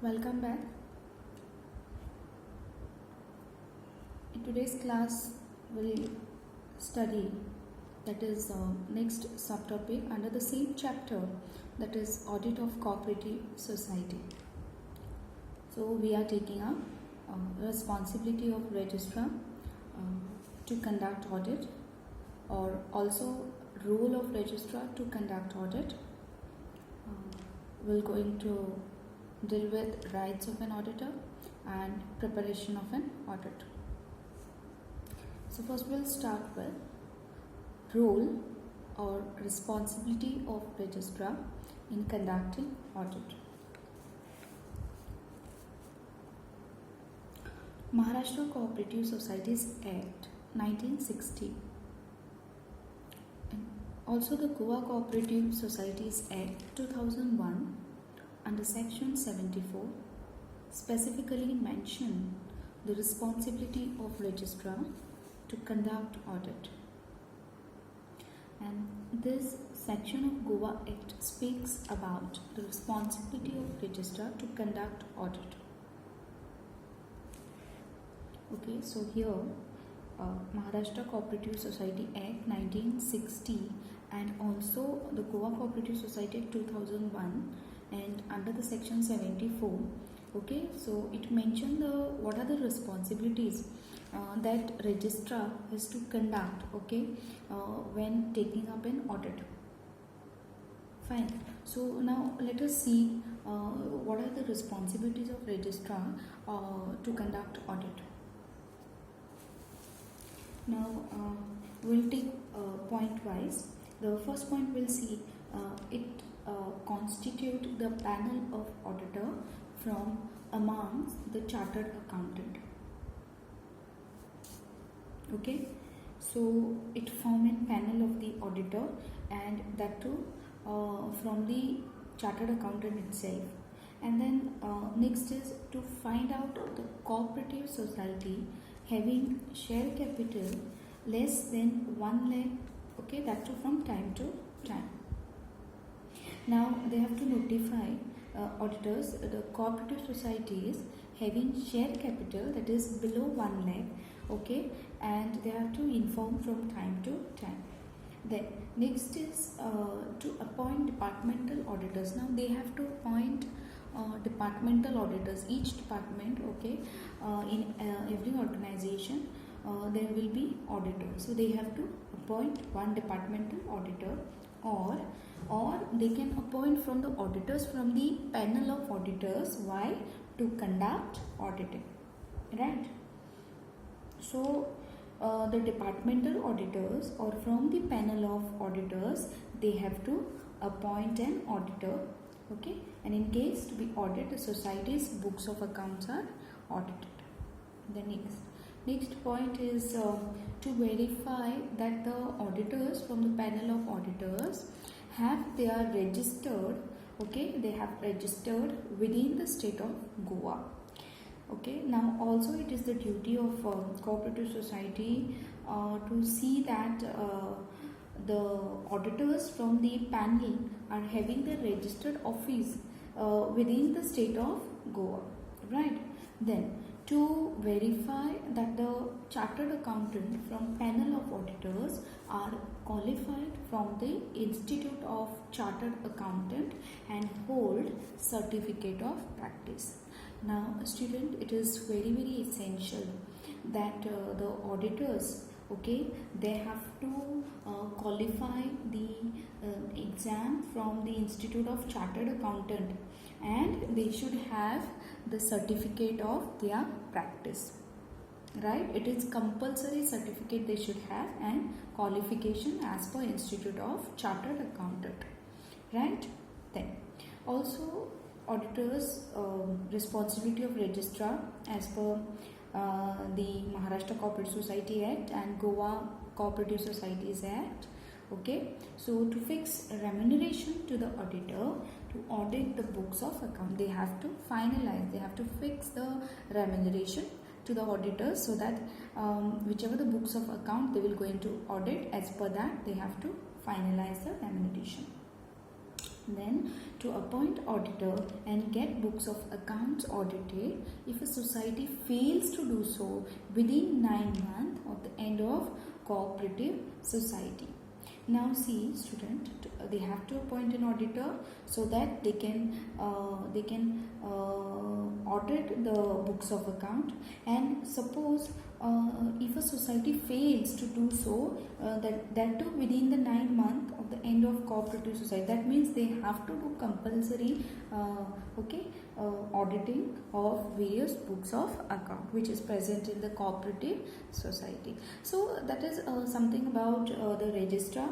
Welcome back. In today's class, we'll study that is next subtopic under the same chapter, that is audit of cooperative society. So we are taking up responsibility of registrar to conduct audit, or also role of registrar to conduct audit. We're going to deal with rights of an auditor and preparation of an audit. So first we'll start with role or responsibility of registrar in conducting audit. Maharashtra Cooperative Societies Act 1960 and also the Goa Cooperative Societies Act 2001 under section 74 specifically mention the responsibility of registrar to conduct audit, and this section of Goa Act speaks about the responsibility of registrar to conduct audit. Okay, so here Maharashtra Cooperative Society Act 1960 and also the Goa Cooperative Society Act 2001 and under the section 74. Okay, so it mentioned what are the responsibilities that registrar has to conduct, okay, when taking up an audit. Fine. So now let us see what are the responsibilities of registrar to conduct audit. Now we'll take point wise. The first point we'll see it constitute the panel of auditor from amongst the chartered accountant. Okay, so it form a panel of the auditor, and that too from the chartered accountant itself. And then next is to find out the cooperative society having share capital less than 1 lakh, okay, that too from time to time. Now they have to notify auditors the cooperative societies having share capital that is below 1 lakh, okay, and they have to inform from time to time. Then next is to appoint departmental auditors. Now they have to appoint departmental auditors. Each department, okay, in every organization there will be auditors, so they have to appoint one departmental auditor, or they can appoint from the auditors from the panel of auditors. Why? To conduct auditing, right? So the departmental auditors or from the panel of auditors, they have to appoint an auditor, okay, and in case to be audited, the society's books of accounts are audited. The next point is to verify that the auditors from the panel of auditors they are registered, okay, they have registered within the state of Goa. Okay, now also it is the duty of cooperative society to see that the auditors from the panel are having their registered office within the state of Goa, right? Then to verify that the chartered accountant from panel of auditors are qualified from the Institute of Chartered Accountant and hold certificate of practice. Now student, it is very essential that the auditors, okay, they have to qualify the exam from the Institute of Chartered Accountant, and they should have the certificate of their practice, right? It is compulsory certificate they should have and qualification as per Institute of Chartered Accountant, right? Then also auditors responsibility of registrar as per the Maharashtra Cooperative Society Act and Goa Cooperative Societies Act. Okay, so to fix remuneration to the auditor to audit the books of account, they have to finalize, they have to fix the remuneration to the auditors, so that whichever the books of account they will go into audit, as per that they have to finalize the remuneration. Then to appoint auditor and get books of accounts audited if a society fails to do so within 9 months of the end of cooperative society. Now see student, they have to appoint an auditor so that they can audit the books of account, and suppose if a society fails to do so, that too within the 9 months of the end of cooperative society, that means they have to do compulsory auditing of various books of account which is present in the cooperative society. So that is something about the registrar,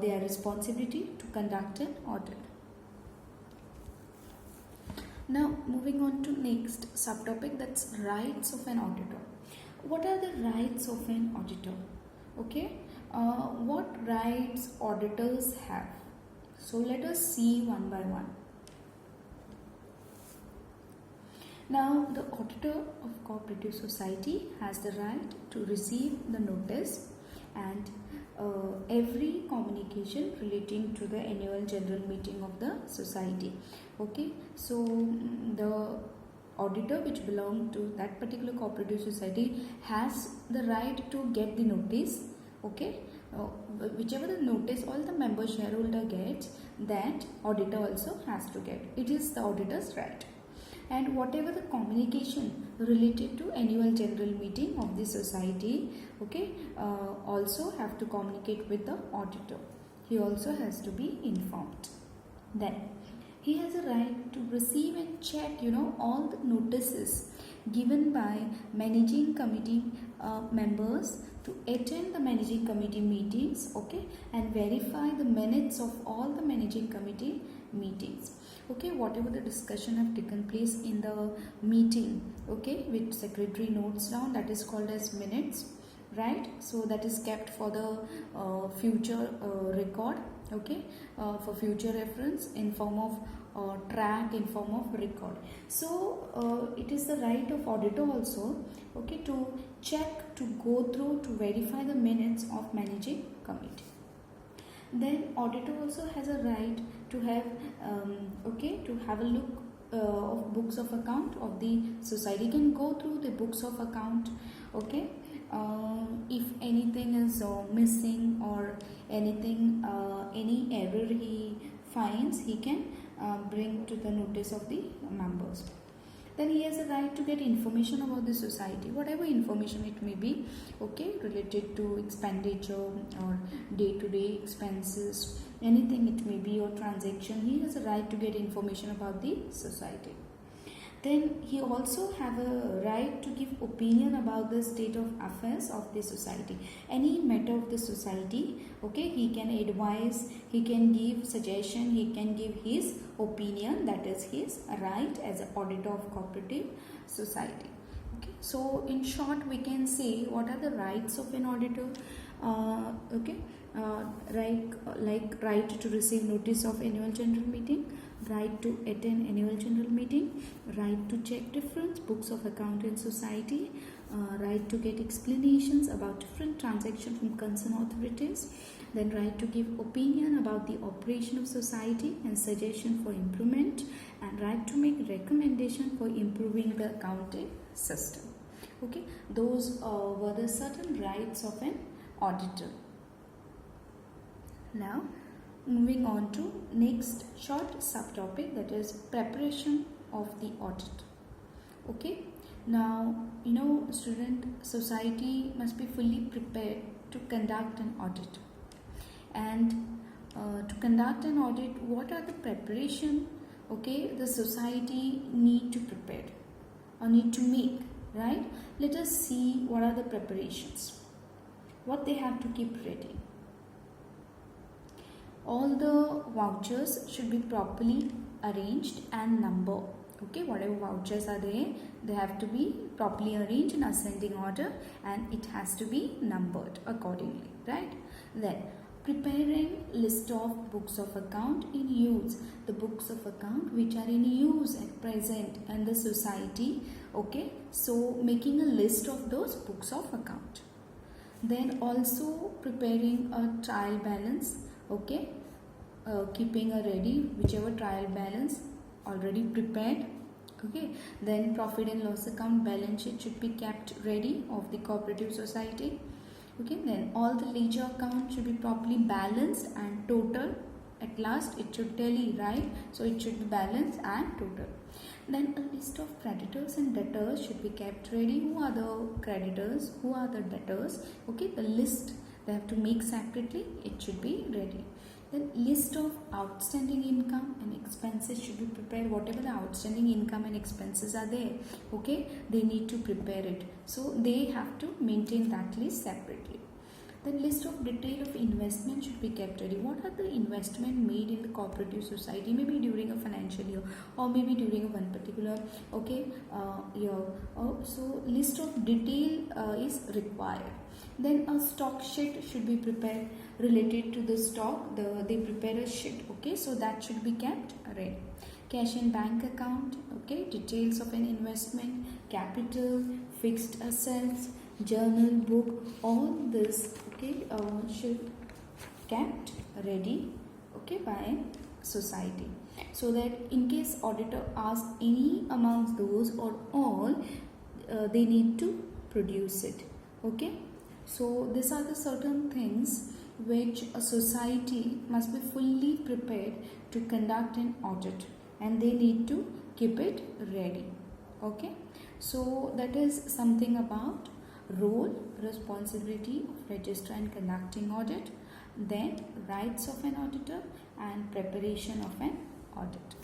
their responsibility to conduct an audit. Now moving on to next subtopic, that's rights of an auditor. What are the rights of an auditor? Okay, what rights auditors have? So let us see one by one. Now the auditor of cooperative society has the right to receive the notice and every communication relating to the annual general meeting of the society. Okay, so the auditor which belongs to that particular cooperative society has the right to get the notice. Okay, whichever the notice all the member shareholder gets, that auditor also has to get. It is the auditor's right. And whatever the communication related to annual general meeting of the society, okay, also have to communicate with the auditor. He also has to be informed. Then he has a right to receive and check, all the notices given by managing committee members, to attend the managing committee meetings, okay, and verify the minutes of all the managing committee meetings. Okay, whatever the discussion have taken place in the meeting, okay, which secretary notes down, that is called as minutes, right? So that is kept for the future record, okay, for future reference in form of track, in form of record. So it is the right of auditor also, okay, to check, to go through, to verify the minutes of managing committee. Then auditor also has a right to have to have a look of books of account of the society. Can go through the books of account, okay, if anything is missing or anything, any error he finds, he can bring to the notice of the members. Then he has a right to get information about the society, whatever information it may be, okay, related to expenditure or day-to-day expenses, anything it may be, or transaction. He has a right to get information about the society. Then he also have a right to give opinion about the state of affairs of the society. Any matter of the society, okay, he can advise, he can give suggestion, he can give his opinion. That is his right as an auditor of cooperative society. Okay, so in short we can say what are the rights of an auditor. Right to receive notice of annual general meeting, right to attend annual general meeting, right to check different books of account in society, right to get explanations about different transactions from concerned authorities, then right to give opinion about the operation of society and suggestion for improvement, and right to make recommendation for improving the accounting system. Okay, those were the certain rights of an auditor. Now moving on to next short subtopic, that is preparation of the audit. Okay, now student, society must be fully prepared to conduct an audit, and to conduct an audit, what are the preparation, okay, the society need to prepare or need to make, right? Let us see what are the preparations, what they have to keep ready. All the vouchers should be properly arranged and numbered. Okay, whatever vouchers are there, they have to be properly arranged in ascending order, and it has to be numbered accordingly, right? Then preparing list of books of account in use, the books of account which are in use at present in the society. Okay, so making a list of those books of account. Then also preparing a trial balance, okay, keeping a ready whichever trial balance already prepared. Okay, then profit and loss account balance sheet should be kept ready of the cooperative society. Okay, then all the ledger accounts should be properly balanced and total. At last it should tally, right? So it should be balanced and total. Then a list of creditors and debtors should be kept ready. Who are the creditors, who are the debtors? Okay, the list they have to make separately, it should be ready. Then list of outstanding income and expenses should be prepared. Whatever the outstanding income and expenses are there, okay, they need to prepare it, so they have to maintain that list separately. The list of detail of investment should be kept ready. What are the investment made in the cooperative society, maybe during a financial year or maybe during a one particular year. So list of detail is required. Then a stock sheet should be prepared related to the stock. They prepare a sheet, okay, so that should be kept ready. Cash and bank account, okay, details of an investment, capital, fixed assets, journal book, all this, okay, should kept ready, okay, by society, so that in case auditor asks any amongst those or all, they need to produce it. Okay, so these are the certain things which a society must be fully prepared to conduct an audit, and they need to keep it ready. Okay, so that is something about role, responsibility of registrar in conducting audit, then rights of an auditor and preparation of an audit.